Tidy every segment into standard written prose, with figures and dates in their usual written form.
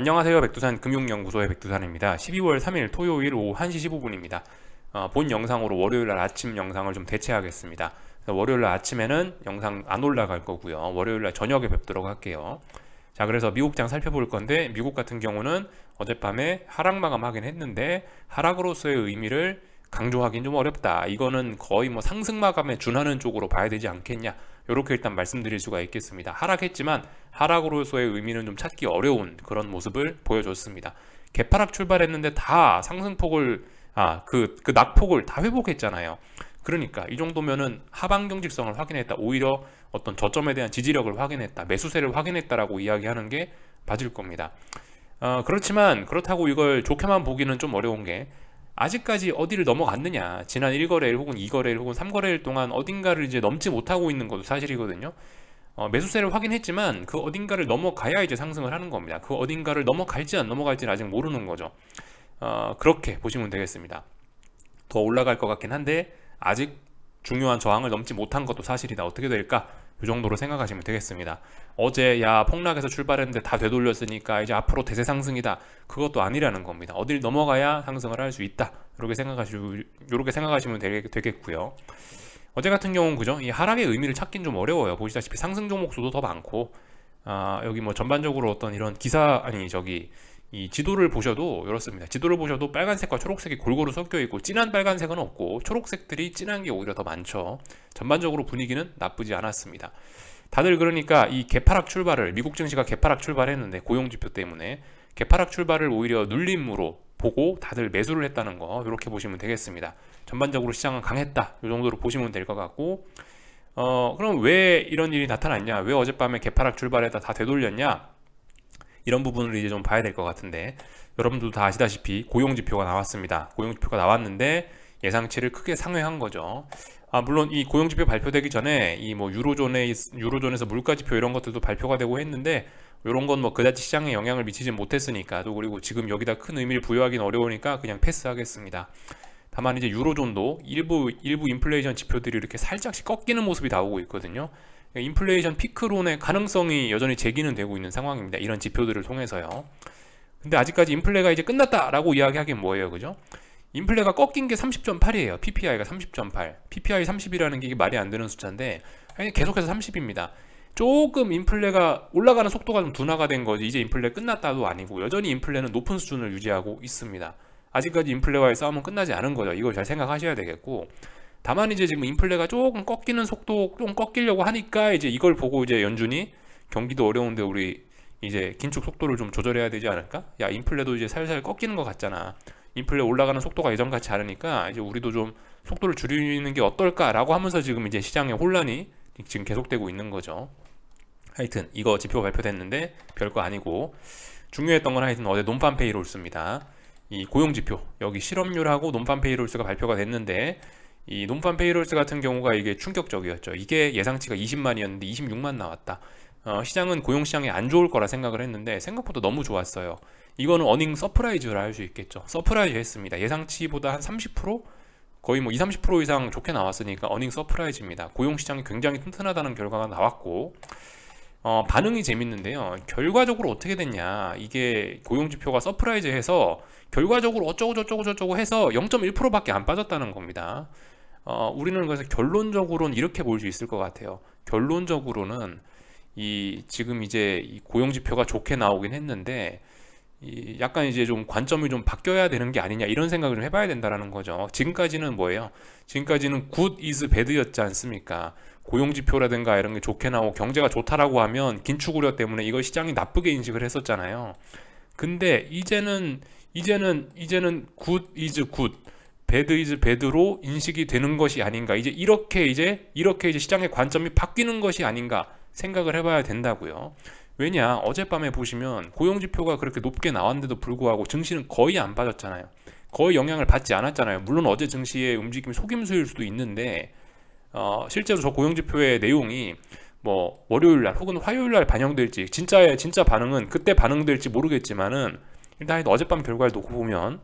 안녕하세요. 백두산 금융연구소의 백두산입니다. 12월 3일 토요일 오후 1시 15분입니다. 본 영상으로 월요일날 아침 영상을 좀 대체하겠습니다. 월요일날 아침에는 영상 안 올라갈 거고요. 월요일날 저녁에 뵙도록 할게요. 자, 그래서 미국장 살펴볼 건데, 미국 같은 경우는 어젯밤에 하락 마감하긴 했는데 하락으로서의 의미를 강조하기는 좀 어렵다. 이거는 거의 뭐 상승 마감에 준하는 쪽으로 봐야 되지 않겠냐, 이렇게 일단 말씀드릴 수가 있겠습니다. 하락했지만 하락으로서의 의미는 좀 찾기 어려운 그런 모습을 보여줬습니다. 개파락 출발했는데 다 상승폭을 그 낙폭을 다 회복했잖아요. 그러니까 이 정도면은 하방 경직성을 확인했다, 오히려 어떤 저점에 대한 지지력을 확인했다, 매수세를 확인했다라고 이야기하는 게 맞을 겁니다. 그렇지만 그렇다고 이걸 좋게만 보기는 좀 어려운 게, 아직까지 어디를 넘어갔느냐, 지난 1거래일 혹은 2거래일 혹은 3거래일 동안 어딘가를 이제 넘지 못하고 있는 것도 사실이거든요. 매수세를 확인했지만 그 어딘가를 넘어가야 이제 상승을 하는 겁니다. 그 어딘가를 넘어갈지 안 넘어갈지는 아직 모르는 거죠. 그렇게 보시면 되겠습니다. 더 올라갈 것 같긴 한데 아직 중요한 저항을 넘지 못한 것도 사실이다. 어떻게 될까? 이 정도로 생각하시면 되겠습니다. 어제 폭락해서 출발했는데 다 되돌렸으니까 이제 앞으로 대세 상승이다, 그것도 아니라는 겁니다. 어딜 넘어가야 상승을 할 수 있다, 이렇게 생각하시면 되겠고요. 어제 같은 경우는 그죠? 이 하락의 의미를 찾긴 좀 어려워요. 보시다시피 상승 종목 수도 더 많고, 여기 뭐 전반적으로 어떤 이런 이 지도를 보셔도 이렇습니다. 지도를 보셔도 빨간색과 초록색이 골고루 섞여 있고, 진한 빨간색은 없고 초록색들이 진한 게 오히려 더 많죠. 전반적으로 분위기는 나쁘지 않았습니다. 다들 그러니까 이 개파락 출발을, 미국 증시가 개파락 출발했는데 고용지표 때문에 개파락 출발을 오히려 눌림으로 보고 다들 매수를 했다는 거, 이렇게 보시면 되겠습니다. 전반적으로 시장은 강했다, 이 정도로 보시면 될 것 같고, 그럼 왜 이런 일이 나타났냐, 왜 어젯밤에 개파락 출발했다 다 되돌렸냐, 이런 부분을 이제 좀 봐야 될 것 같은데, 여러분들도 다 아시다시피 고용지표가 나왔습니다. 고용지표가 나왔는데 예상치를 크게 상회한 거죠. 물론 이 고용지표 발표되기 전에 이 뭐 유로존에서 물가지표 이런 것들도 발표가 되고 했는데, 이런 건 뭐 그다지 시장에 영향을 미치지 못했으니까, 또 그리고 지금 여기다 큰 의미를 부여하기는 어려우니까 그냥 패스하겠습니다. 다만 이제 유로존도 일부 인플레이션 지표들이 이렇게 살짝씩 꺾이는 모습이 나오고 있거든요. 인플레이션 피크론의 가능성이 여전히 제기는 되고 있는 상황입니다. 이런 지표들을 통해서요. 근데 아직까지 인플레가 이제 끝났다라고 이야기하기엔 뭐예요, 그죠? 인플레가 꺾인 게 30.8이에요. PPI가 30.8. PPI 30이라는 게 이게 말이 안 되는 숫자인데 계속해서 30입니다. 조금 인플레가 올라가는 속도가 좀 둔화가 된 거지, 이제 인플레 끝났다도 아니고 여전히 인플레는 높은 수준을 유지하고 있습니다. 아직까지 인플레와의 싸움은 끝나지 않은 거죠. 이걸 잘 생각하셔야 되겠고, 다만 이제 지금 인플레가 조금 꺾이는 속도, 좀 꺾이려고 하니까 이제 이걸 보고 이제 연준이 경기도 어려운데 우리 이제 긴축 속도를 좀 조절해야 되지 않을까? 야, 인플레도 이제 살살 꺾이는 것 같잖아. 인플레 올라가는 속도가 예전 같지 않으니까 이제 우리도 좀 속도를 줄이는 게 어떨까라고 하면서 지금 이제 시장의 혼란이 지금 계속되고 있는 거죠. 하여튼 이거 지표 발표됐는데 별거 아니고, 중요했던 건 하여튼 어제 논판 페이롤스입니다. 이 고용지표, 여기 실업률하고 논판 페이롤스가 발표가 됐는데, 이 논판 페이롤스 같은 경우가 이게 충격적이었죠. 이게 예상치가 20만이었는데 26만 나왔다. 시장은 고용시장이 안 좋을 거라 생각을 했는데 생각보다 너무 좋았어요. 이거는 어닝 서프라이즈라 할 수 있겠죠. 서프라이즈 했습니다. 예상치보다 한 30%? 거의 뭐 20, 30% 이상 좋게 나왔으니까 어닝 서프라이즈입니다. 고용시장이 굉장히 튼튼하다는 결과가 나왔고, 반응이 재밌는데요. 결과적으로 어떻게 됐냐, 이게 고용지표가 서프라이즈해서 결과적으로 어쩌고 해서 0.1%밖에 안 빠졌다는 겁니다. 우리는 그래서 결론적으로는 이렇게 볼 수 있을 것 같아요. 결론적으로는 지금 이제 이 고용지표가 좋게 나오긴 했는데, 약간 이제 좀 관점이 좀 바뀌어야 되는 게 아니냐, 이런 생각을 좀 해봐야 된다라는 거죠. 지금까지는 뭐예요? 지금까지는 good is bad였지 않습니까? 고용지표라든가 이런 게 좋게 나오고 경제가 좋다라고 하면 긴축 우려 때문에 이걸 시장이 나쁘게 인식을 했었잖아요. 근데 이제는 good is good, bad is bad로 인식이 되는 것이 아닌가, 이렇게 시장의 관점이 바뀌는 것이 아닌가 생각을 해봐야 된다고요. 왜냐, 어젯밤에 보시면 고용지표가 그렇게 높게 나왔는데도 불구하고 증시는 거의 안 빠졌잖아요. 거의 영향을 받지 않았잖아요. 물론 어제 증시의 움직임이 속임수일 수도 있는데, 실제로 저 고용지표의 내용이 뭐 월요일날 혹은 화요일날 반영될지, 진짜 반응은 그때 반응될지 모르겠지만은, 일단 어젯밤 결과를 놓고 보면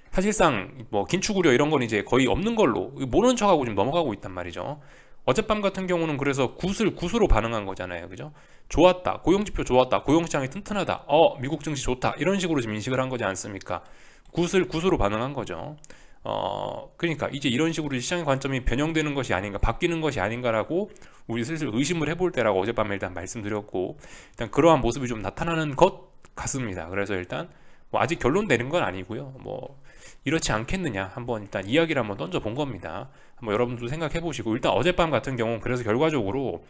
사실상 뭐 긴축 우려 이런 건 이제 거의 없는 걸로 모르는 척하고 지금 넘어가고 있단 말이죠. 어젯밤 같은 경우는 그래서 굿으로 반응한 거잖아요. 그죠? 좋았다. 고용지표 좋았다. 고용시장이 튼튼하다. 미국 증시 좋다. 이런 식으로 지금 인식을 한 거지 않습니까? 굿으로 반응한 거죠. 그러니까 이제 이런 식으로 시장의 관점이 변형되는 것이 아닌가, 바뀌는 것이 아닌가라고 우리 슬슬 의심을 해볼 때라고 어젯밤에 일단 말씀드렸고, 일단 그러한 모습이 좀 나타나는 것 같습니다. 그래서 일단 뭐 아직 결론 내린 건 아니고요. 뭐 이렇지 않겠느냐 한번 일단 이야기를 한번 던져본 겁니다. 한번 여러분도 생각해 보시고, 일단 어젯밤 같은 경우는 그래서 결과적으로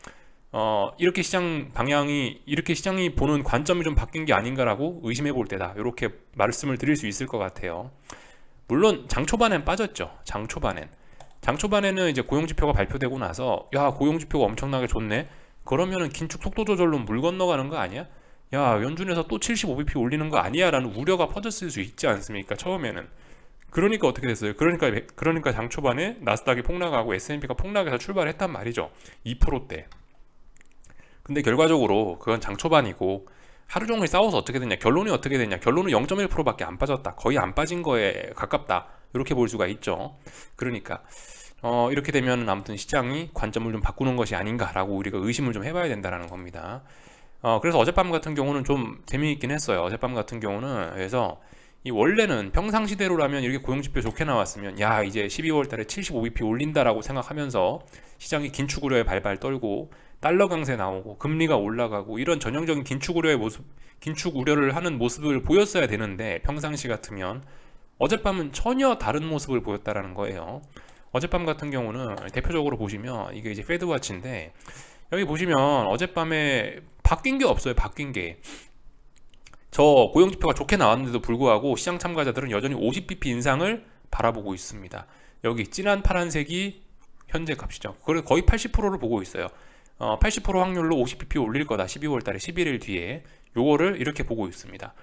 이렇게 시장이 보는 관점이 좀 바뀐 게 아닌가라고 의심해 볼 때다. 이렇게 말씀을 드릴 수 있을 것 같아요. 물론 장 초반엔 빠졌죠. 장 초반에는 이제 고용지표가 발표되고 나서 야, 고용지표가 엄청나게 좋네. 그러면은 긴축 속도 조절로 물 건너가는 거 아니야? 야, 연준에서 또 75bp 올리는 거 아니야? 라는 우려가 퍼졌을 수 있지 않습니까? 처음에는. 그러니까 어떻게 됐어요? 그러니까 장 초반에 나스닥이 폭락하고 S&P가 폭락해서 출발했단 말이죠. 2%대. 근데 결과적으로 그건 장 초반이고 하루 종일 싸워서 어떻게 됐냐? 결론이 어떻게 됐냐? 결론은 0.1%밖에 안 빠졌다. 거의 안 빠진 거에 가깝다. 이렇게 볼 수가 있죠. 그러니까 이렇게 되면 아무튼 시장이 관점을 좀 바꾸는 것이 아닌가라고 우리가 의심을 좀 해봐야 된다는 겁니다. 그래서 어젯밤 같은 경우는 좀 재미있긴 했어요. 어젯밤 같은 경우는 그래서 이 원래는 평상시대로라면 이렇게 고용지표 좋게 나왔으면 야, 이제 12월 달에 75bp 올린다라고 생각하면서 시장이 긴축 우려에 발발 떨고 달러 강세 나오고 금리가 올라가고 이런 전형적인 긴축 우려를 하는 모습을 보였어야 되는데, 평상시 같으면 어젯밤은 전혀 다른 모습을 보였다라는 거예요. 어젯밤 같은 경우는 대표적으로 보시면 이게 이제 페드와치인데, 여기 보시면 어젯밤에 바뀐 게 없어요. 바뀐 게. 저 고용지표가 좋게 나왔는데도 불구하고 시장 참가자들은 여전히 50bp 인상을 바라보고 있습니다. 여기 진한 파란색이 현재 값이죠. 그래서 거의 80%를 보고 있어요. 80% 확률로 50bp 올릴 거다. 12월 달에 11일 뒤에 요거를 이렇게 보고 있습니다.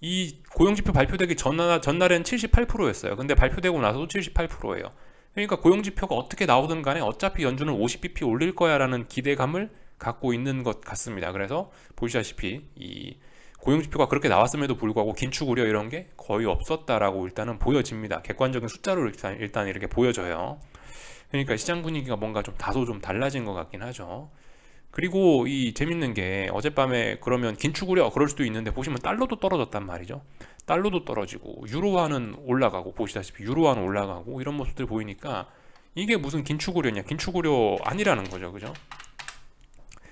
이 고용지표 발표되기 전날엔 78%였어요. 근데 발표되고 나서도 78%예요. 그러니까 고용지표가 어떻게 나오든 간에 어차피 연준은 50bp 올릴 거야 라는 기대감을 갖고 있는 것 같습니다. 그래서 보시다시피 이 고용지표가 그렇게 나왔음에도 불구하고 긴축 우려 이런 게 거의 없었다라고 일단은 보여집니다. 객관적인 숫자로 일단 이렇게 보여져요. 그러니까 시장 분위기가 뭔가 좀 다소 좀 달라진 것 같긴 하죠. 그리고 이 재밌는 게 어젯밤에 그러면 긴축 우려 그럴 수도 있는데 보시면 달러도 떨어졌단 말이죠. 달러도 떨어지고 유로화는 올라가고, 보시다시피 유로화는 올라가고 이런 모습들 보이니까 이게 무슨 긴축 우려냐? 긴축 우려 아니라는 거죠. 그죠?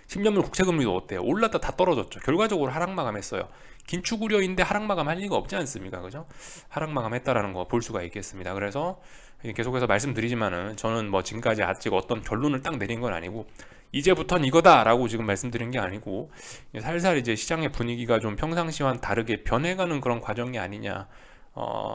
10년물 국채금리도 어때요? 올랐다 다 떨어졌죠. 결과적으로 하락 마감했어요. 긴축 우려인데 하락 마감할 리가 없지 않습니까? 그죠? 하락 마감했다라는 거 볼 수가 있겠습니다. 그래서 계속해서 말씀드리지만은 저는 뭐 지금까지 아직 어떤 결론을 딱 내린 건 아니고 이제부턴 이거다라고 지금 말씀드린 게 아니고 살살 이제 시장의 분위기가 좀 평상시와는 다르게 변해가는 그런 과정이 아니냐.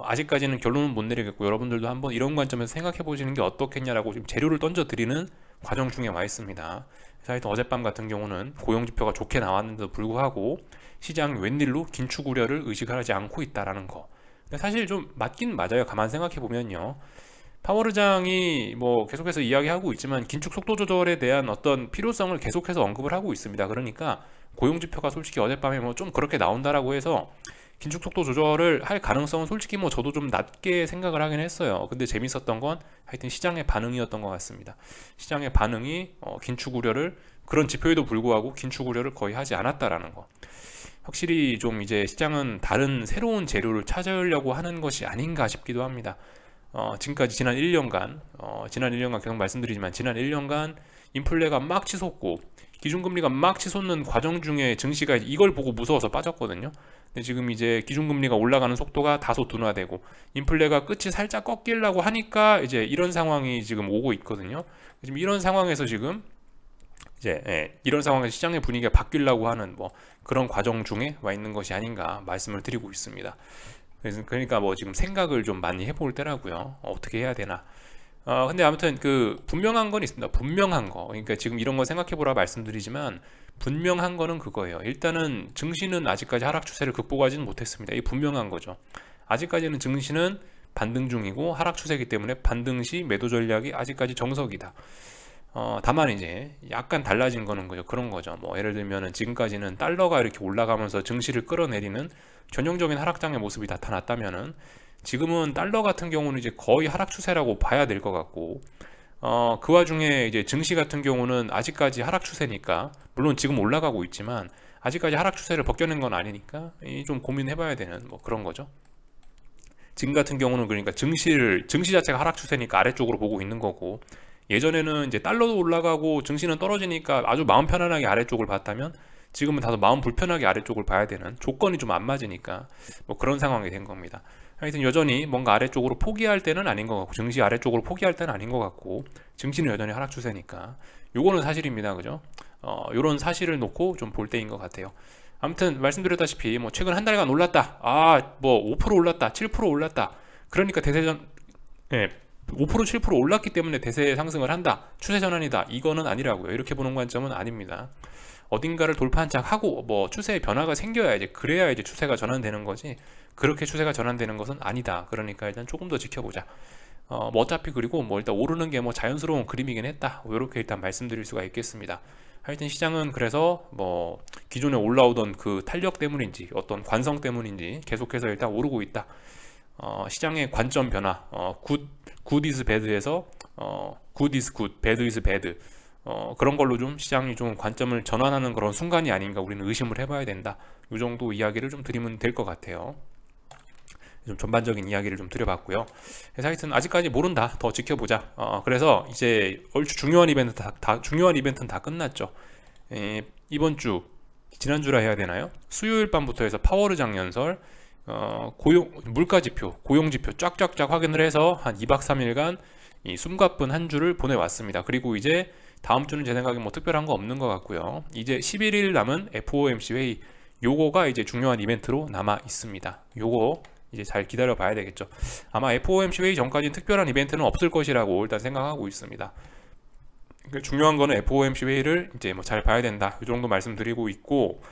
아직까지는 결론은 못 내리겠고 여러분들도 한번 이런 관점에서 생각해 보시는 게 어떻겠냐라고 지금 재료를 던져 드리는 과정 중에 와 있습니다. 하여튼 어젯밤 같은 경우는 고용지표가 좋게 나왔는데도 불구하고 시장 웬일로 긴축 우려를 의식하지 않고 있다라는 거. 사실 좀 맞긴 맞아요. 가만 생각해 보면요. 파월 의장이 뭐 계속해서 이야기하고 있지만 긴축 속도 조절에 대한 어떤 필요성을 계속해서 언급을 하고 있습니다. 그러니까 고용지표가 솔직히 어젯밤에 뭐 좀 그렇게 나온다라고 해서 긴축 속도 조절을 할 가능성은 솔직히 뭐 저도 좀 낮게 생각을 하긴 했어요. 근데 재밌었던 건 하여튼 시장의 반응이었던 것 같습니다. 시장의 반응이 긴축 우려를, 그런 지표에도 불구하고 긴축 우려를 거의 하지 않았다라는 거. 확실히 좀 이제 시장은 다른 새로운 재료를 찾으려고 하는 것이 아닌가 싶기도 합니다. 지금까지 지난 1년간 계속 말씀드리지만 지난 1년간 인플레가 막 치솟고 기준금리가 막 치솟는 과정 중에 증시가 이걸 보고 무서워서 빠졌거든요. 근데 지금 이제 기준금리가 올라가는 속도가 다소 둔화되고 인플레가 끝이 살짝 꺾이려고 하니까 이제 이런 상황이 지금 오고 있거든요. 지금 이런 상황에서 이런 상황에서 시장의 분위기가 바뀌려고 하는 뭐 그런 과정 중에 와 있는 것이 아닌가 말씀을 드리고 있습니다. 그러니까 뭐 지금 생각을 좀 많이 해볼 때라고요. 어떻게 해야 되나. 근데 아무튼 그 분명한 건 있습니다. 분명한 거. 그러니까 지금 이런 거 생각해보라 말씀드리지만 분명한 거는 그거예요. 일단은 증시는 아직까지 하락 추세를 극복하지는 못했습니다. 이 분명한 거죠. 아직까지는 증시는 반등 중이고 하락 추세이기 때문에 반등 시 매도 전략이 아직까지 정석이다. 다만 이제 약간 달라진 거는 그런 거죠. 뭐 예를 들면은 지금까지는 달러가 이렇게 올라가면서 증시를 끌어내리는 전형적인 하락장의 모습이 나타났다면은 지금은 달러 같은 경우는 이제 거의 하락 추세라고 봐야 될 것 같고, 그 와중에 이제 증시 같은 경우는 아직까지 하락 추세니까, 물론 지금 올라가고 있지만 아직까지 하락 추세를 벗겨낸 건 아니니까 좀 고민해봐야 되는 뭐 그런 거죠. 지금 같은 경우는 그러니까 증시 자체가 하락 추세니까 아래쪽으로 보고 있는 거고, 예전에는 이제 달러도 올라가고 증시는 떨어지니까 아주 마음 편안하게 아래쪽을 봤다면 지금은 다소 마음 불편하게 아래쪽을 봐야 되는, 조건이 좀 안 맞으니까 뭐 그런 상황이 된 겁니다. 하여튼 여전히 뭔가 아래쪽으로 포기할 때는 아닌 것 같고, 증시 아래쪽으로 포기할 때는 아닌 것 같고, 증시는 여전히 하락 추세니까 요거는 사실입니다. 그죠? 요런 사실을 놓고 좀 볼 때인 것 같아요. 아무튼 말씀드렸다시피 뭐 최근 한 달간 올랐다, 뭐 5% 올랐다, 7% 올랐다, 그러니까 대세전, 예, 5% 7% 올랐기 때문에 대세 상승을 한다, 추세 전환이다, 이거는 아니라고요. 이렇게 보는 관점은 아닙니다. 어딘가를 돌파한착하고 뭐 추세의 변화가 생겨야지, 그래야 이제 추세가 전환되는 거지, 그렇게 추세가 전환되는 것은 아니다. 그러니까 일단 조금 더 지켜보자. 뭐 어차피 그리고 뭐 일단 오르는 게 뭐 자연스러운 그림이긴 했다, 이렇게 일단 말씀드릴 수가 있겠습니다. 하여튼 시장은 그래서 뭐 기존에 올라오던 그 탄력 때문인지 어떤 관성 때문인지 계속해서 일단 오르고 있다. 시장의 관점 변화, 굿 이즈 배드에서 굿 이즈 굿, 배드 이즈 배드, 그런 걸로 좀 시장이 좀 관점을 전환하는 그런 순간이 아닌가 우리는 의심을 해봐야 된다. 이 정도 이야기를 좀 드리면 될 것 같아요. 좀 전반적인 이야기를 좀 드려봤고요. 그래서 하여튼 아직까지 모른다, 더 지켜보자. 그래서 이제 얼추 중요한 이벤트는 다 끝났죠. 이번 주, 지난주라 해야 되나요? 수요일 밤부터 해서 파월의 장연설, 물가지표, 고용지표 쫙쫙쫙 확인을 해서 한 2박 3일간 이 숨가쁜 한 주를 보내왔습니다. 그리고 이제 다음 주는 제 생각에 뭐 특별한 거 없는 것 같고요. 이제 11일 남은 FOMC 회의, 요거가 이제 중요한 이벤트로 남아 있습니다. 요거 이제 잘 기다려 봐야 되겠죠. 아마 FOMC 회의 전까지는 특별한 이벤트는 없을 것이라고 일단 생각하고 있습니다. 중요한 거는 FOMC 회의를 이제 뭐 잘 봐야 된다, 이 정도 말씀드리고 있고,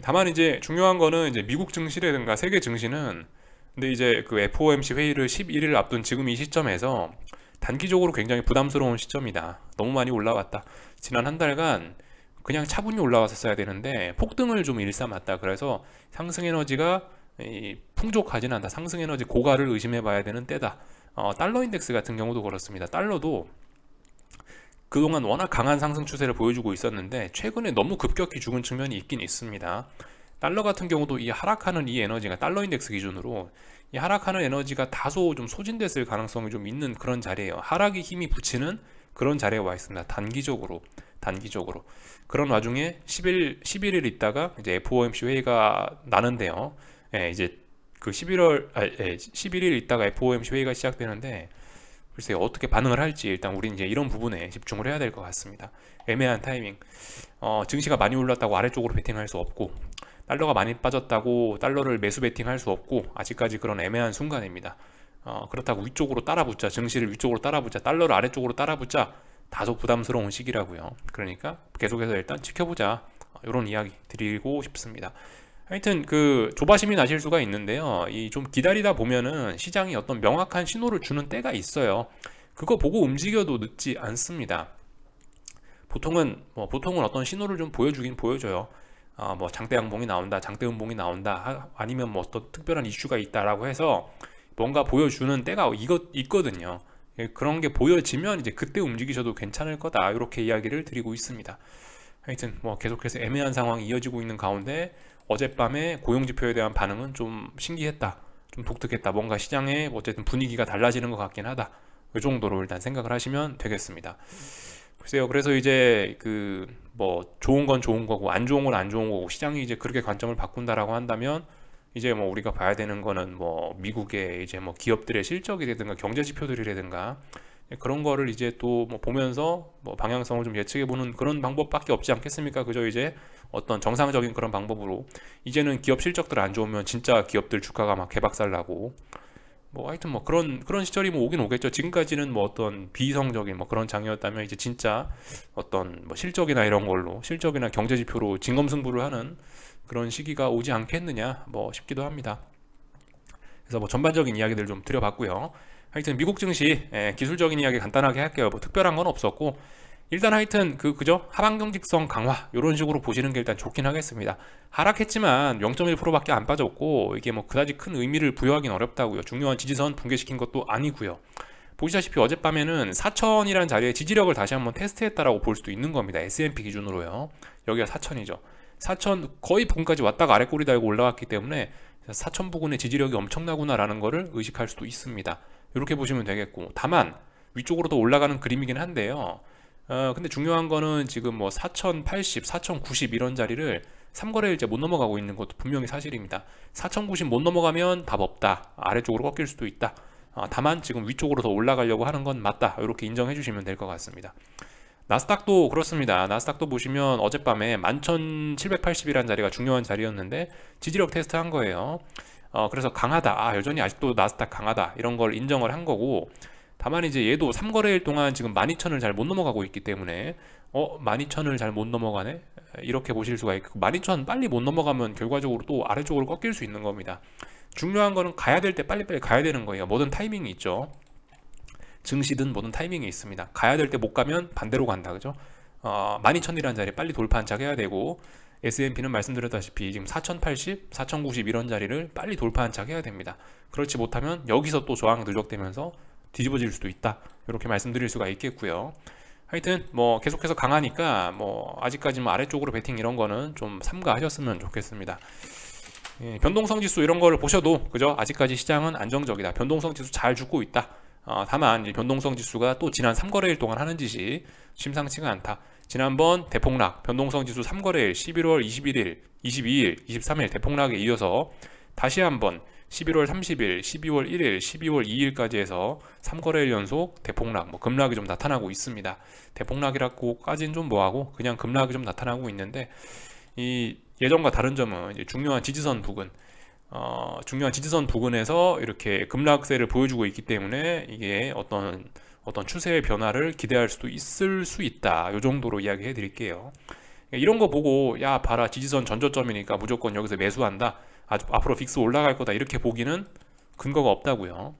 다만 이제 중요한 거는 이제 미국 증시라든가 세계 증시는, 근데 이제 그 FOMC 회의를 11일 앞둔 지금 이 시점에서 단기적으로 굉장히 부담스러운 시점이다. 너무 많이 올라왔다. 지난 한 달간 그냥 차분히 올라왔었어야 되는데 폭등을 좀 일삼았다. 그래서 상승 에너지가 풍족하진 않다. 상승 에너지 고갈을 의심해 봐야 되는 때다. 달러 인덱스 같은 경우도 그렇습니다. 달러도 그동안 워낙 강한 상승 추세를 보여주고 있었는데 최근에 너무 급격히 죽은 측면이 있긴 있습니다. 달러 같은 경우도 이 하락하는 이 에너지가, 달러 인덱스 기준으로 이 하락하는 에너지가 다소 좀 소진됐을 가능성이 좀 있는 그런 자리예요. 하락이 힘이 붙이는 그런 자리에 와 있습니다. 단기적으로. 그런 와중에 11일 있다가 이제 FOMC 회의가 나는데요. 이제 그 11일 있다가 FOMC 회의가 시작되는데, 글쎄요, 어떻게 반응을 할지 일단 우리 이제 이런 부분에 집중을 해야 될 것 같습니다. 애매한 타이밍. 증시가 많이 올랐다고 아래쪽으로 베팅할 수 없고, 달러가 많이 빠졌다고 달러를 매수 베팅할 수 없고, 아직까지 그런 애매한 순간입니다. 그렇다고 위쪽으로 따라붙자, 증시를 위쪽으로 따라붙자, 달러를 아래쪽으로 따라붙자, 다소 부담스러운 시기라고요. 그러니까 계속해서 일단 지켜보자, 이런 이야기 드리고 싶습니다. 하여튼 그 조바심이 나실 수가 있는데요. 이 좀 기다리다 보면은 시장이 어떤 명확한 신호를 주는 때가 있어요. 그거 보고 움직여도 늦지 않습니다. 보통은 어떤 신호를 좀 보여주긴 보여줘요. 뭐 장대 양봉이 나온다, 장대 음봉이 나온다, 아니면 뭐 어떤 특별한 이슈가 있다라고 해서 뭔가 보여주는 때가 있거든요. 그런 게 보여지면 이제 그때 움직이셔도 괜찮을 거다, 이렇게 이야기를 드리고 있습니다. 하여튼 뭐 계속해서 애매한 상황이 이어지고 있는 가운데 어젯밤에 고용지표에 대한 반응은 좀 신기했다, 좀 독특했다, 뭔가 시장의 어쨌든 분위기가 달라지는 것 같긴 하다, 이 정도로 일단 생각을 하시면 되겠습니다. 글쎄요, 그래서 이제 그 뭐 좋은 건 좋은 거고 안 좋은 건 안 좋은 거고, 시장이 이제 그렇게 관점을 바꾼다라고 한다면 이제 뭐 우리가 봐야 되는 거는 뭐 미국의 이제 뭐 기업들의 실적이라든가 경제 지표들이라든가 그런 거를 이제 또 뭐 보면서 뭐 방향성을 좀 예측해 보는 그런 방법밖에 없지 않겠습니까? 그죠? 이제 어떤 정상적인 그런 방법으로, 이제는 기업 실적들 안 좋으면 진짜 기업들 주가가 막 개박살 나고, 뭐 하여튼 뭐 그런 시절이 뭐 오긴 오겠죠. 지금까지는 뭐 어떤 비이성적인 뭐 그런 장이었다면 이제 진짜 어떤 뭐 실적이나 이런 걸로, 실적이나 경제 지표로 진검승부를 하는 그런 시기가 오지 않겠느냐 뭐 싶기도 합니다. 그래서 뭐 전반적인 이야기들 좀 드려봤고요. 하여튼 미국 증시 기술적인 이야기 간단하게 할게요. 뭐 특별한 건 없었고, 일단 하여튼 그죠? 하방 경직성 강화, 이런 식으로 보시는 게 일단 좋긴 하겠습니다. 하락했지만 0.1%밖에 안 빠졌고, 이게 뭐 그다지 큰 의미를 부여하기는 어렵다고요. 중요한 지지선 붕괴시킨 것도 아니고요. 보시다시피 어젯밤에는 4000이라는 자리에 지지력을 다시 한번 테스트했다라고 볼 수도 있는 겁니다. S&P 기준으로요. 여기가 4000이죠. 4000 거의 부근까지 왔다가 아래 꼬리 달고 올라왔기 때문에 4000 부근의 지지력이 엄청나구나라는 거를 의식할 수도 있습니다. 이렇게 보시면 되겠고, 다만 위쪽으로 더 올라가는 그림이긴 한데요. 근데 중요한 거는 지금 뭐 4080, 4090 이런 자리를 3거래일째 못 넘어가고 있는 것도 분명히 사실입니다. 4090 못 넘어가면 답 없다. 아래쪽으로 꺾일 수도 있다. 다만 지금 위쪽으로 더 올라가려고 하는 건 맞다. 이렇게 인정해 주시면 될 것 같습니다. 나스닥도 그렇습니다. 나스닥도 보시면 어젯밤에 11780이라는 자리가 중요한 자리였는데 지지력 테스트 한 거예요. 그래서 강하다. 여전히 아직도 나스닥 강하다. 이런 걸 인정을 한 거고, 다만 이제 얘도 3거래일 동안 지금 12000을 잘 못 넘어가고 있기 때문에 12000을 잘 못 넘어가네? 이렇게 보실 수가 있고, 12000 빨리 못 넘어가면 결과적으로 또 아래쪽으로 꺾일 수 있는 겁니다. 중요한 거는 가야 될 때 빨리빨리 가야 되는 거예요. 뭐든 타이밍이 있죠. 증시든 뭐든 타이밍이 있습니다. 가야 될 때 못 가면 반대로 간다, 그죠? 12000이라는 자리 빨리 돌파 한착해야 되고, S&P는 말씀드렸다시피 지금 4080, 4090 이런 자리를 빨리 돌파 한착해야 됩니다. 그렇지 못하면 여기서 또 저항 누적되면서 뒤집어질 수도 있다. 이렇게 말씀드릴 수가 있겠고요. 하여튼 뭐 계속해서 강하니까 뭐 아직까지 뭐 아래쪽으로 베팅 이런 거는 좀 삼가하셨으면 좋겠습니다. 변동성 지수 이런 거를 보셔도 그죠? 아직까지 시장은 안정적이다. 변동성 지수 잘 죽고 있다. 다만 이제 변동성 지수가 또 지난 3거래일 동안 하는 짓이 심상치가 않다. 지난번 대폭락 변동성 지수 3거래일 11월 21일, 22일, 23일 대폭락에 이어서 다시 한번 11월 30일, 12월 1일, 12월 2일까지 해서 3거래일 연속 대폭락, 뭐 급락이 좀 나타나고 있습니다. 대폭락이라고까지는 좀 뭐하고 그냥 급락이 좀 나타나고 있는데, 이 예전과 다른 점은 이제 중요한 지지선 부근에서 이렇게 급락세를 보여주고 있기 때문에 이게 어떤 추세의 변화를 기대할 수도 있을 수 있다. 이 정도로 이야기해 드릴게요. 이런 거 보고 야 봐라 지지선 전저점이니까 무조건 여기서 매수한다. 앞으로 빅스 올라갈 거다. 이렇게 보기는 근거가 없다고요.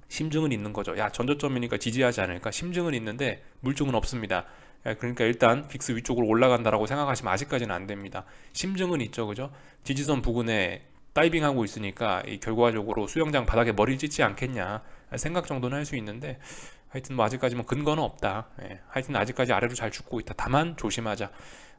심증은 있는 거죠. 야 전저점이니까 지지하지 않을까? 심증은 있는데 물증은 없습니다. 그러니까 일단 빅스 위쪽으로 올라간다라고 생각하시면 아직까지는 안 됩니다. 심증은 있죠, 그죠? 지지선 부근에 다이빙하고 있으니까 이 결과적으로 수영장 바닥에 머리를 찢지 않겠냐 생각 정도는 할 수 있는데, 하여튼 뭐 아직까지 뭐 근거는 없다. 하여튼 아직까지 아래로 잘 죽고 있다. 다만 조심하자.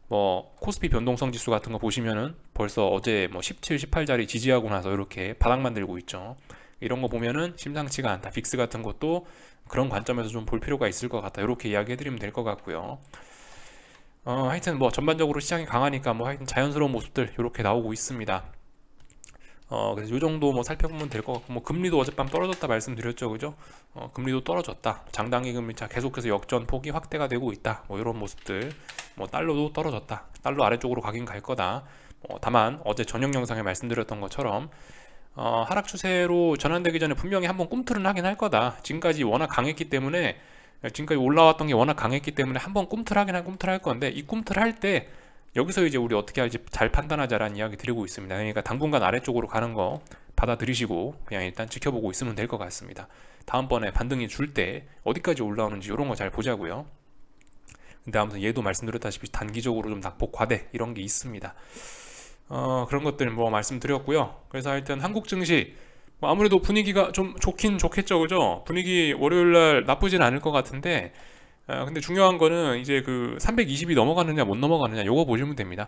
뭐 코스피 변동성 지수 같은 거 보시면은 벌써 어제 뭐 17, 18자리 지지하고 나서 이렇게 바닥 만들고 있죠. 이런 거 보면은 심상치가 않다. 빅스 같은 것도 그런 관점에서 좀 볼 필요가 있을 것 같다. 이렇게 이야기해드리면 될 것 같고요. 하여튼 뭐 전반적으로 시장이 강하니까 뭐 하여튼 자연스러운 모습들 이렇게 나오고 있습니다. 그래서 요 정도 뭐 살펴보면 될 것 같고, 뭐 금리도 어젯밤 떨어졌다 말씀드렸죠, 그죠? 금리도 떨어졌다. 장단기 금리차 계속해서 역전 폭이 확대가 되고 있다. 뭐 이런 모습들. 뭐 달러도 떨어졌다. 달러 아래쪽으로 가긴 갈 거다. 다만 어제 저녁 영상에 말씀드렸던 것처럼 하락 추세로 전환되기 전에 분명히 한번 꿈틀은 하긴 할 거다. 지금까지 워낙 강했기 때문에, 지금까지 올라왔던 게 워낙 강했기 때문에 한번 꿈틀할 건데, 이 꿈틀 할 때 여기서 이제 우리 어떻게 할지 잘 판단하자라는 이야기 드리고 있습니다. 그러니까 당분간 아래쪽으로 가는 거 받아들이시고 그냥 일단 지켜보고 있으면 될 것 같습니다. 다음번에 반등이 줄 때 어디까지 올라오는지 이런 거 잘 보자고요. 근데 아무튼 얘도 말씀드렸다시피 단기적으로 좀 낙폭 과대 이런 게 있습니다. 그런 것들 뭐 말씀드렸고요. 그래서 하여튼 한국 증시 뭐 아무래도 분위기가 좀 좋긴 좋겠죠, 그죠? 분위기 월요일날 나쁘진 않을 것 같은데, 근데 중요한 거는 이제 그 320이 넘어가느냐 못 넘어가느냐 요거 보시면 됩니다.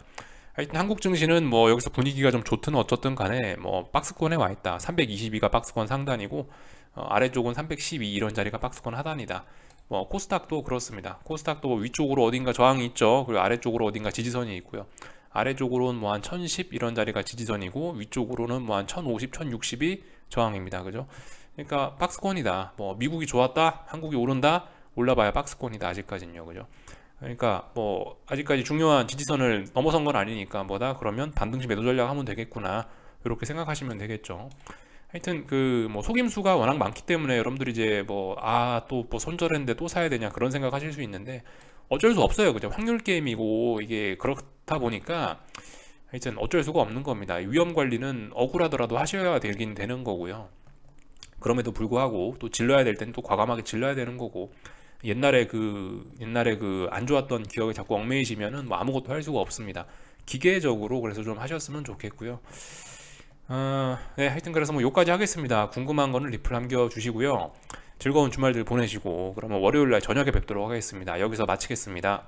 하여튼 한국 증시는 뭐 여기서 분위기가 좀 좋든 어쨌든 간에 뭐 박스권에 와 있다. 322가 박스권 상단이고, 아래쪽은 312 이런 자리가 박스권 하단이다. 뭐 코스닥도 그렇습니다. 코스닥도 위쪽으로 어딘가 저항이 있죠. 그리고 아래쪽으로 어딘가 지지선이 있고요. 아래쪽으로는 뭐 한 1010 이런 자리가 지지선이고, 위쪽으로는 뭐 한 1050, 1060이 저항입니다. 그죠? 그러니까 박스권이다. 뭐 미국이 좋았다, 한국이 오른다, 올라봐야 박스권이다. 아직까지는요, 그죠? 그러니까 뭐 아직까지 중요한 지지선을 넘어선 건 아니니까 뭐다 그러면 반등시 매도 전략 하면 되겠구나, 이렇게 생각하시면 되겠죠. 하여튼 그 뭐 속임수가 워낙 많기 때문에 여러분들이 이제 뭐 또 뭐 손절했는데 또 사야 되냐 그런 생각 하실 수 있는데, 어쩔 수 없어요, 그죠? 확률 게임이고 이게 그렇다 보니까 하여튼 어쩔 수가 없는 겁니다. 위험 관리는 억울하더라도 하셔야 되긴 되는 거고요. 그럼에도 불구하고 또 질러야 될 때는 또 과감하게 질러야 되는 거고, 옛날에 그 안 좋았던 기억에 자꾸 얽매이시면은 뭐 아무것도 할 수가 없습니다. 기계적으로 그래서 좀 하셨으면 좋겠고요. 네, 하여튼 그래서 뭐 요까지 하겠습니다. 궁금한 거는 리플 남겨 주시고요. 즐거운 주말들 보내시고 그러면 월요일날 저녁에 뵙도록 하겠습니다. 여기서 마치겠습니다.